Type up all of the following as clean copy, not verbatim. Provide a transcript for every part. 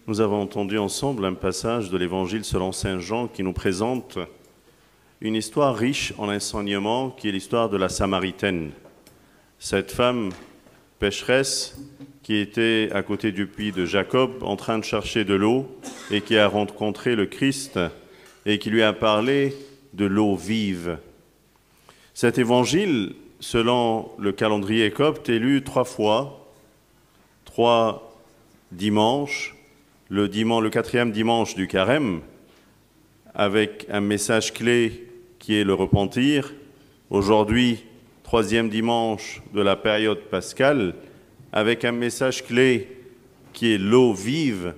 Nous avons entendu ensemble un passage de l'Évangile selon saint Jean qui nous présente une histoire riche en enseignements qui est l'histoire de la Samaritaine. Cette femme pécheresse qui était à côté du puits de Jacob en train de chercher de l'eau et qui a rencontré le Christ et qui lui a parlé de l'eau vive. Cet évangile, selon le calendrier copte, est lu 3 fois, 3 dimanches, le 4e dimanche du carême, avec un message clé qui est le repentir. Aujourd'hui, 3e dimanche de la période pascale, avec un message clé qui est l'eau vive.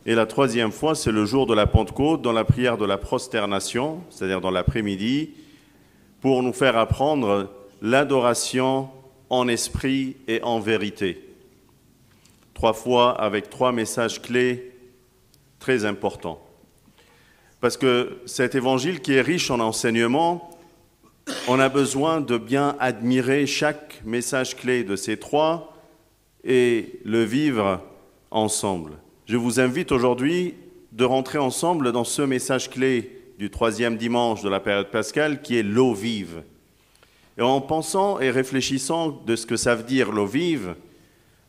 Et la 3e fois, c'est le jour de la Pentecôte, dans la prière de la prosternation, c'est-à-dire dans l'après-midi, pour nous faire apprendre l'adoration en esprit et en vérité. 3 fois avec 3 messages clés très importants. Parce que cet évangile qui est riche en enseignements, on a besoin de bien admirer chaque message clé de ces 3 et le vivre ensemble. Je vous invite aujourd'hui de rentrer ensemble dans ce message clé du 3e dimanche de la période pascale qui est l'eau vive. Et en pensant et réfléchissant de ce que ça veut dire l'eau vive,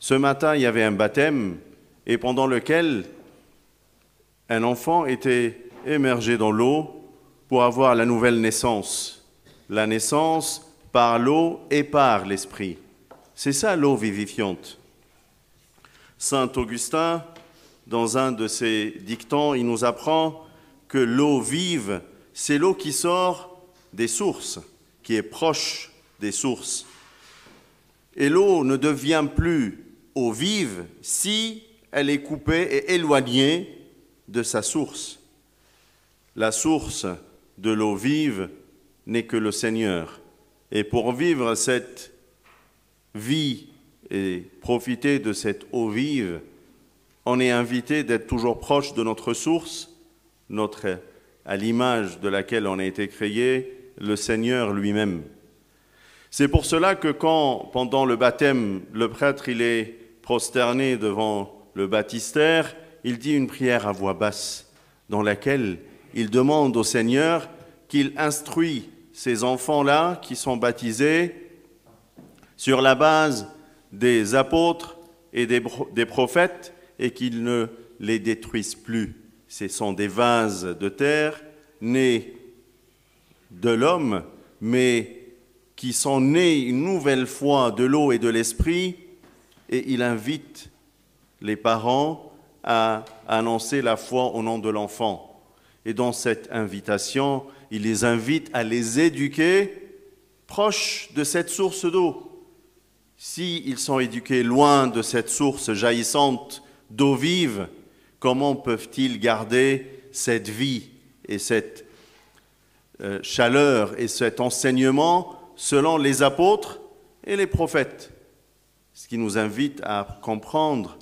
ce matin il y avait un baptême et pendant lequel un enfant était émergé dans l'eau pour avoir la nouvelle naissance. La naissance par l'eau et par l'esprit. C'est ça l'eau vivifiante. Saint Augustin, dans un de ses dictants, il nous apprend que l'eau vive, c'est l'eau qui sort des sources, qui est proche des sources. Et l'eau ne devient plus eau vive si elle est coupée et éloignée de sa source. La source de l'eau vive n'est que le Seigneur. Et pour vivre cette vie et profiter de cette eau vive, on est invité d'être toujours proche de notre source, à l'image de laquelle on a été créé, le Seigneur lui-même. C'est pour cela que quand, pendant le baptême, le prêtre il est prosterné devant le baptistère, il dit une prière à voix basse, dans laquelle il demande au Seigneur qu'il instruit ces enfants-là qui sont baptisés sur la base des apôtres et des prophètes et qu'il ne les détruise plus. Ce sont des vases de terre nés de l'homme, mais qui sont nés une nouvelle fois de l'eau et de l'esprit, et il invite les parents à annoncer la foi au nom de l'enfant. Et dans cette invitation, il les invite à les éduquer proches de cette source d'eau. S'ils sont éduqués loin de cette source jaillissante d'eau vive, comment peuvent-ils garder cette vie et cette chaleur et cet enseignement selon les apôtres et les prophètes? Ce qui nous invite à comprendre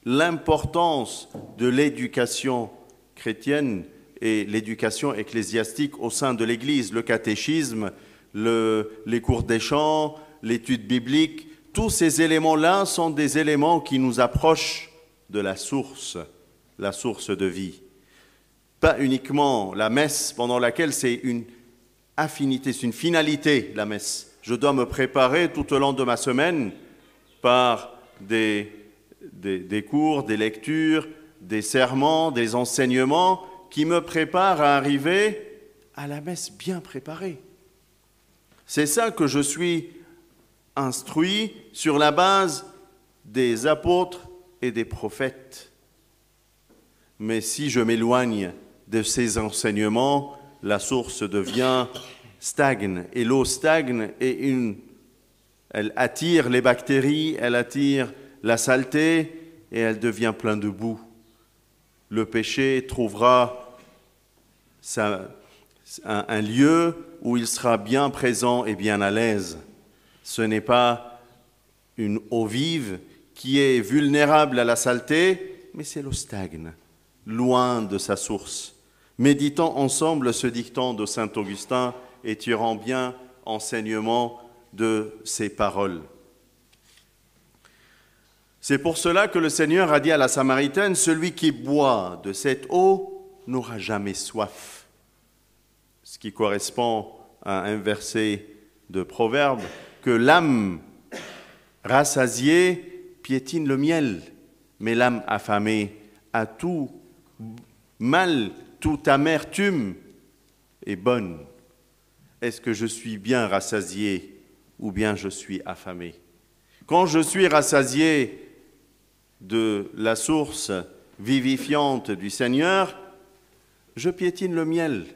l'importance de l'éducation chrétienne et l'éducation ecclésiastique au sein de l'Église, le catéchisme, les cours des chants, l'étude biblique, tous ces éléments-là sont des éléments qui nous approchent de la source de vie. Pas uniquement la messe pendant laquelle c'est une affinité, c'est une finalité, la messe. Je dois me préparer tout au long de ma semaine par des cours, des lectures, des sermons, des enseignements qui me préparent à arriver à la messe bien préparée. C'est ça que je suis instruit sur la base des apôtres et des prophètes. Mais si je m'éloigne de ces enseignements, la source stagne, et l'eau stagne et elle attire les bactéries, elle attire la saleté et elle devient pleine de boue. Le péché trouvera un lieu où il sera bien présent et bien à l'aise. Ce n'est pas une eau vive qui est vulnérable à la saleté, mais c'est l'eau stagne, loin de sa source. Méditons ensemble ce dicton de saint Augustin et tirons bien enseignement de ces paroles. C'est pour cela que le Seigneur a dit à la Samaritaine, « Celui qui boit de cette eau n'aura jamais soif. » Ce qui correspond à un verset de Proverbe, que l'âme rassasiée piétine le miel, mais l'âme affamée a tout mal, toute amertume est bonne. Est-ce que je suis bien rassasié ou bien je suis affamé? Quand je suis rassasié de la source vivifiante du Seigneur, je piétine le miel.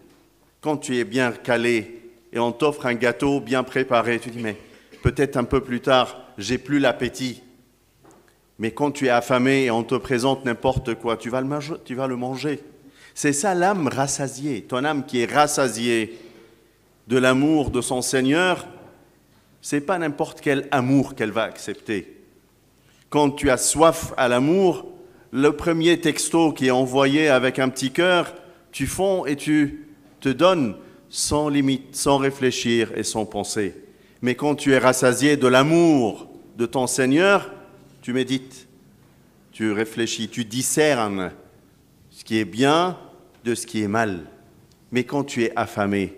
Quand tu es bien calé et on t'offre un gâteau bien préparé, tu dis, mais peut-être un peu plus tard, j'ai plus l'appétit. Mais quand tu es affamé et on te présente n'importe quoi, tu vas le manger. C'est ça l'âme rassasiée. Ton âme qui est rassasiée de l'amour de son Seigneur, ce n'est pas n'importe quel amour qu'elle va accepter. Quand tu as soif à l'amour, le premier texto qui est envoyé avec un petit cœur, tu fonds et tu te donnes sans limite, sans réfléchir et sans penser. Mais quand tu es rassasié de l'amour de ton Seigneur, tu médites, tu réfléchis, tu discernes ce qui est bien de ce qui est mal. Mais quand tu es affamé,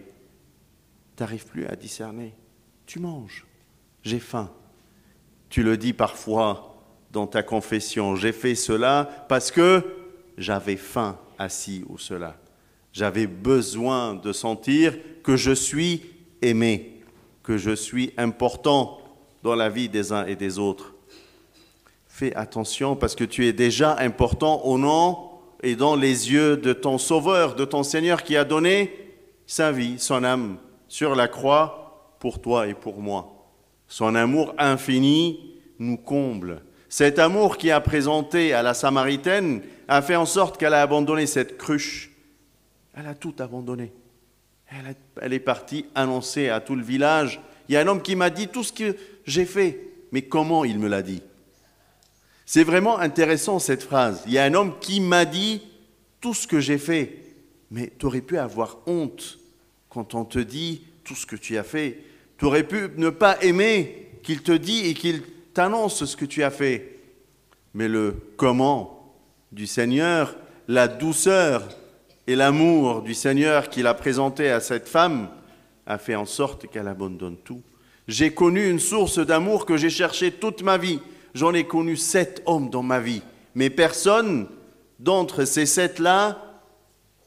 tu n'arrives plus à discerner. Tu manges. J'ai faim. Tu le dis parfois dans ta confession. J'ai fait cela parce que j'avais faim assis ou cela. J'avais besoin de sentir que je suis aimé, que je suis important dans la vie des uns et des autres. Fais attention parce que tu es déjà important au nom et dans les yeux de ton Sauveur, de ton Seigneur qui a donné sa vie, son âme sur la croix pour toi et pour moi. Son amour infini nous comble. Cet amour qui a présenté à la Samaritaine a fait en sorte qu'elle a abandonné cette cruche. Elle a tout abandonné. Elle est partie annoncer à tout le village. Il y a un homme qui m'a dit tout ce que j'ai fait. Mais comment il me l'a dit? C'est vraiment intéressant cette phrase. Il y a un homme qui m'a dit tout ce que j'ai fait. Mais tu aurais pu avoir honte quand on te dit tout ce que tu as fait. Tu aurais pu ne pas aimer qu'il te dit et qu'il t'annonce ce que tu as fait. Mais le comment du Seigneur, la douceur et l'amour du Seigneur qu'il a présenté à cette femme a fait en sorte qu'elle abandonne tout. J'ai connu une source d'amour que j'ai cherchée toute ma vie. J'en ai connu 7 hommes dans ma vie. Mais personne d'entre ces 7-là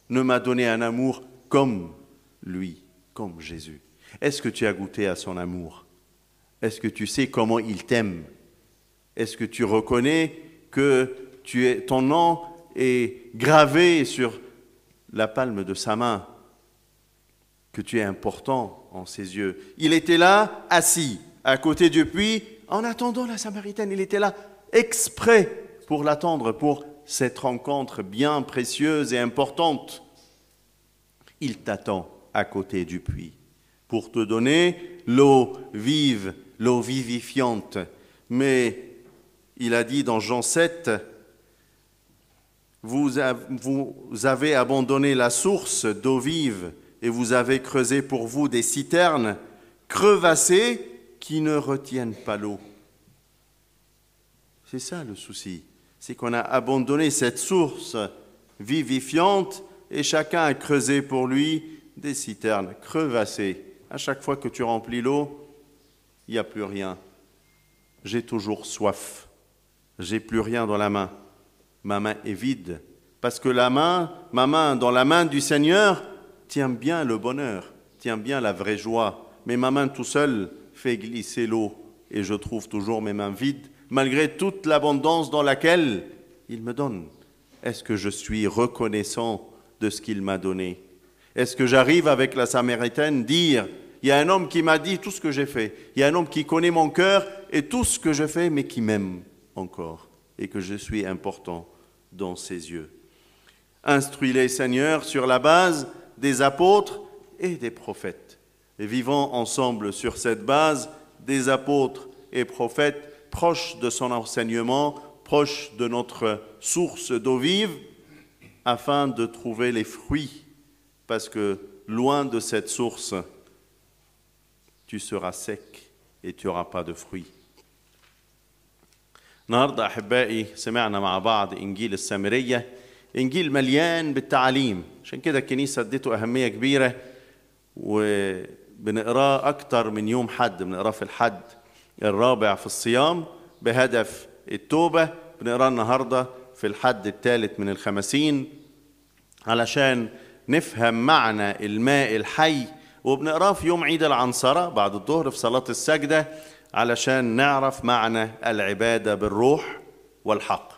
ne m'a donné un amour comme lui, comme Jésus. Est-ce que tu as goûté à son amour? Est-ce que tu sais comment il t'aime? Est-ce que tu reconnais que ton nom est gravé sur la palme de sa main, que tu es important en ses yeux? Il était là, assis, à côté du puits, en attendant la Samaritaine. Il était là, exprès pour l'attendre, pour cette rencontre bien précieuse et importante. Il t'attend à côté du puits pour te donner l'eau vive, l'eau vivifiante. Mais il a dit dans Jean 7, vous avez abandonné la source d'eau vive et vous avez creusé pour vous des citernes crevassées qui ne retiennent pas l'eau. C'est ça le souci, c'est qu'on a abandonné cette source vivifiante et chacun a creusé pour lui des citernes crevassées. À chaque fois que tu remplis l'eau, il n'y a plus rien. J'ai toujours soif. J'ai plus rien dans la main. Ma main est vide. Parce que ma main dans la main du Seigneur tient bien le bonheur, tient bien la vraie joie. Mais ma main tout seule fait glisser l'eau et je trouve toujours mes mains vides, malgré toute l'abondance dans laquelle il me donne. Est-ce que je suis reconnaissant de ce qu'il m'a donné? Est-ce que j'arrive avec la Samaritaine dire, il y a un homme qui m'a dit tout ce que j'ai fait, il y a un homme qui connaît mon cœur et tout ce que je fais, mais qui m'aime encore et que je suis important dans ses yeux. Instruis-les, Seigneur, sur la base des apôtres et des prophètes. Et vivons ensemble sur cette base des apôtres et prophètes, proches de son enseignement, proches de notre source d'eau vive, afin de trouver les fruits, parce que loin de cette source, tu seras sec et tu n'auras pas de fruits. النهارده أحبائي سمعنا مع بعض إنجيل السامرية، إنجيل مليان بالتعاليم، عشان كده الكنيسة اديته أهمية كبيرة، وبنقراه أكتر من يوم حد. بنقراه في الحد الرابع في الصيام بهدف التوبة، بنقراه النهارده في الحد الثالث من الخمسين علشان نفهم معنى الماء الحي، وبنقراه في يوم عيد العنصرة بعد الظهر في صلاة السجدة علشان نعرف معنى العبادة بالروح والحق.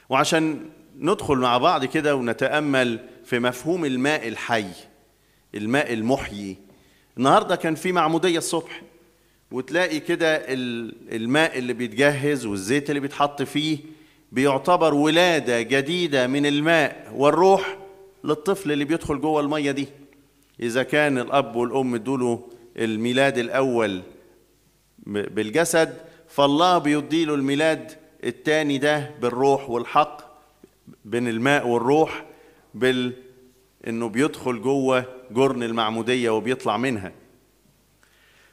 وعشان ندخل مع بعض كده ونتأمل في مفهوم الماء الحي، الماء المحيي. النهاردة كان في معمودية الصبح، وتلاقي كده الماء اللي بيتجهز والزيت اللي بيتحط فيه بيعتبر ولادة جديدة من الماء والروح للطفل اللي بيدخل جوه المية دي. إذا كان الأب والأم ادوله الميلاد الأول بالجسد، فالله بيديله الميلاد الثاني ده بالروح والحق، بين الماء والروح، إنه بيدخل جوه جرن المعمودية وبيطلع منها.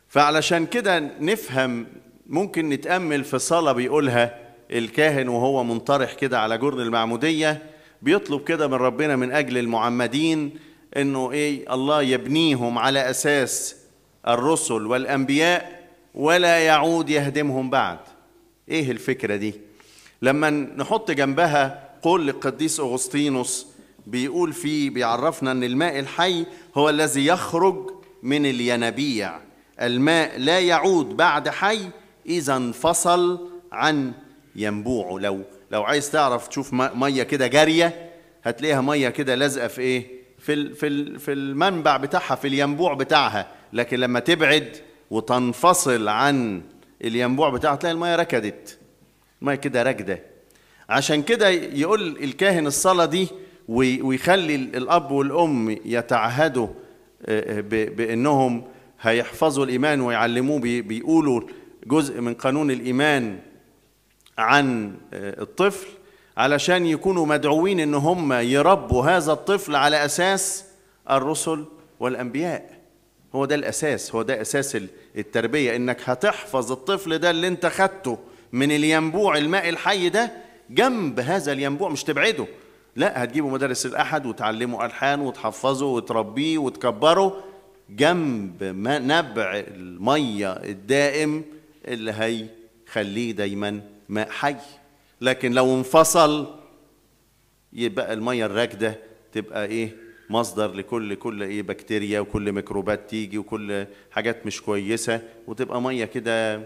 فعلشان كده نفهم، ممكن نتأمل في صلاة بيقولها الكاهن وهو منطرح كده على جرن المعمودية، بيطلب كده من ربنا من أجل المعمدين إنه الله يبنيهم على أساس الرسل والأنبياء ولا يعود يهدمهم بعد. إيه الفكرة دي؟ لما نحط جنبها قول القديس أغسطينوس بيقول فيه، بيعرفنا أن الماء الحي هو الذي يخرج من الينابيع. الماء لا يعود بعد حي إذا انفصل عن ينبوعه. لو عايز تعرف تشوف مية كده جارية، هتلاقيها مية كده لازقة في إيه؟ في المنبع بتاعها، في الينبوع بتاعها. لكن لما تبعد وتنفصل عن الينبوع بتاعها تلاقي المية ركدت، المية كده راكدة. عشان كده يقول الكاهن الصلاة دي ويخلي الأب والأم يتعهدوا بأنهم هيحفظوا الإيمان ويعلموه، بيقولوا جزء من قانون الإيمان عن الطفل، علشان يكونوا مدعوين إن هم يربوا هذا الطفل على أساس الرسل والأنبياء. هو ده الأساس، هو ده أساس التربية، إنك هتحفظ الطفل ده اللي انت خدته من الينبوع الماء الحي ده جنب هذا الينبوع، مش تبعده. لا، هتجيبوا مدارس الأحد وتعلموا ألحان وتحفظه وتربيه وتكبره جنب نبع المية الدائم اللي هيخليه دايما ماء حي. لكن لو انفصل يبقى المية الراكدة تبقى مصدر لكل بكتيريا وكل ميكروبات تيجي وكل حاجات مش كويسة، وتبقى مية كده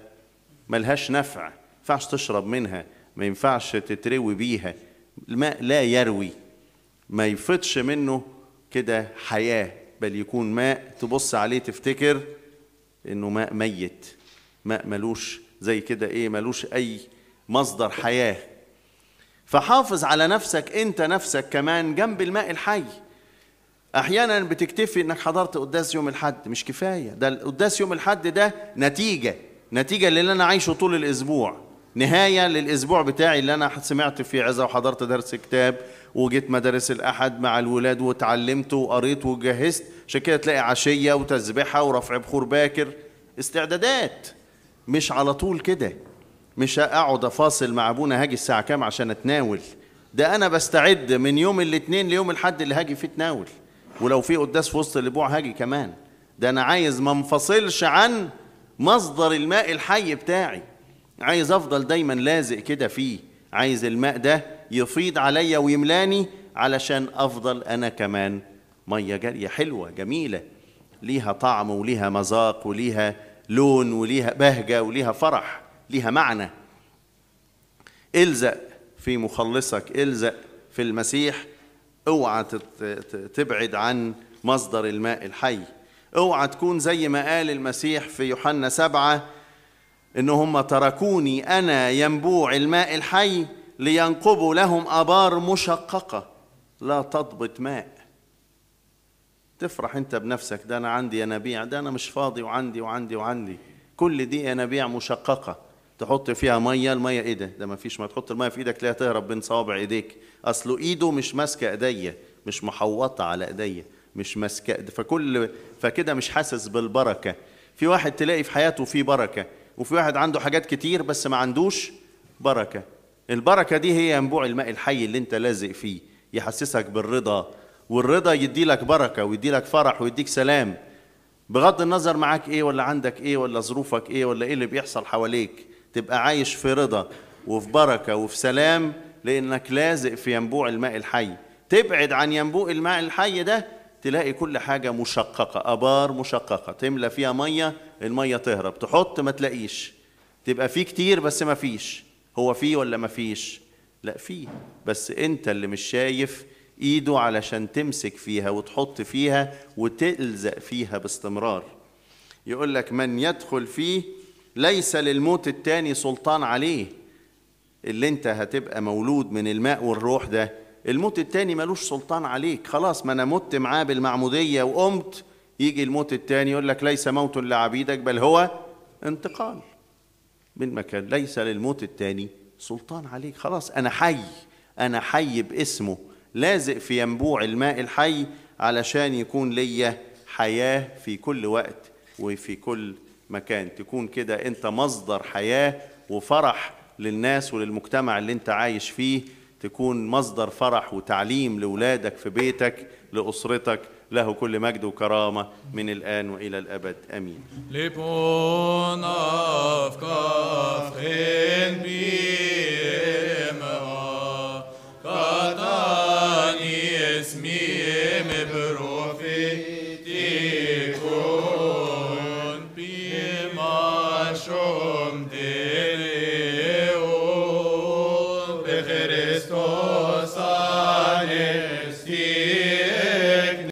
ملهاش نفع، ما ينفعش تشرب منها، ما ينفعش تتروي بيها. الماء لا يروي، ما يفضش منه كده حياة، بل يكون ماء تبص عليه تفتكر انه ماء ميت، ماء ملوش زي كده ملوش اي مصدر حياة. فحافظ على نفسك انت نفسك كمان جنب الماء الحي. احيانا بتكتفي انك حضرت قداس يوم الحد، مش كفاية. ده القداس يوم الحد ده نتيجة اللي انا عايشه طول الاسبوع، نهاية للاسبوع بتاعي اللي انا سمعت فيه عظة وحضرت درس كتاب وجيت مدارس الأحد مع الولاد وتعلمت وقريت وجهزت. عشان كده تلاقي عشية وتسبحة ورفع بخور باكر، استعدادات، مش على طول كده. مش أقعد أفاصل مع أبونا هاجي الساعة كام عشان أتناول. ده أنا بستعد من يوم الاثنين ليوم الحد اللي هاجي فيه تناول، ولو في قداس في وسط الأسبوع هاجي كمان. ده أنا عايز ما انفصلش عن مصدر الماء الحي بتاعي، عايز أفضل دايما لازق كده فيه، عايز الماء ده يفيض عليا ويملاني علشان أفضل أنا كمان مية جارية حلوة جميلة، ليها طعم وليها مذاق وليها لون وليها بهجة وليها فرح، ليها معنى. الزق في مخلصك، الزق في المسيح، اوعى تبعد عن مصدر الماء الحي. اوعى تكون زي ما قال المسيح في يوحنا 7 إن هم تركوني أنا ينبوع الماء الحي لينقبوا لهم آبار مشققة لا تضبط ماء. تفرح أنت بنفسك، ده أنا عندي ينابيع، ده أنا مش فاضي وعندي كل دي ينابيع مشققة تحط فيها مية. المية ده ما فيش، ما تحط المية في إيدك تلاقيها تهرب بين صوابع إيديك، أصله إيده مش ماسكة إيديا، مش محوطة على إيديا، مش ماسكة، فكده مش حاسس بالبركة. في واحد تلاقي في حياته فيه بركة وفي واحد عنده حاجات كتير بس ما عندوش بركة. البركة دي هي ينبوع الماء الحي اللي انت لازق فيه، يحسسك بالرضا، والرضا يدي لك بركة ويدي لك فرح ويديك سلام، بغض النظر معاك ايه ولا عندك ايه ولا ظروفك ايه ولا ايه اللي بيحصل حواليك، تبقى عايش في رضا وفي بركة وفي سلام لانك لازق في ينبوع الماء الحي. تبعد عن ينبوع الماء الحي ده تلاقي كل حاجة مشققة، أبار مشققة تملى فيها مية المية تهرب، تحط ما تلاقيش، تبقى فيه كتير بس ما فيش. هو فيه ولا ما فيش؟ لا فيه، بس انت اللي مش شايف ايده علشان تمسك فيها وتحط فيها وتلزق فيها باستمرار. يقول لك من يدخل فيه ليس للموت التاني سلطان عليه. اللي انت هتبقى مولود من الماء والروح ده، الموت التاني ملوش سلطان عليك، خلاص ما انا مت معاه بالمعمودية وقمت، يجي الموت التاني يقول لك ليس موت لعبيدك بل هو انتقال من مكان. ليس للموت التاني سلطان عليك، خلاص انا حي، انا حي باسمه، لازق في ينبوع الماء الحي علشان يكون ليا حياة في كل وقت وفي كل مكان. تكون كده انت مصدر حياة وفرح للناس وللمجتمع اللي انت عايش فيه، تكون مصدر فرح وتعليم لأولادك في بيتك لأسرتك. له كل مجد وكرامة من الآن وإلى الأبد آمين. لبون أفكافين بيما قطعني اسمي مبروفي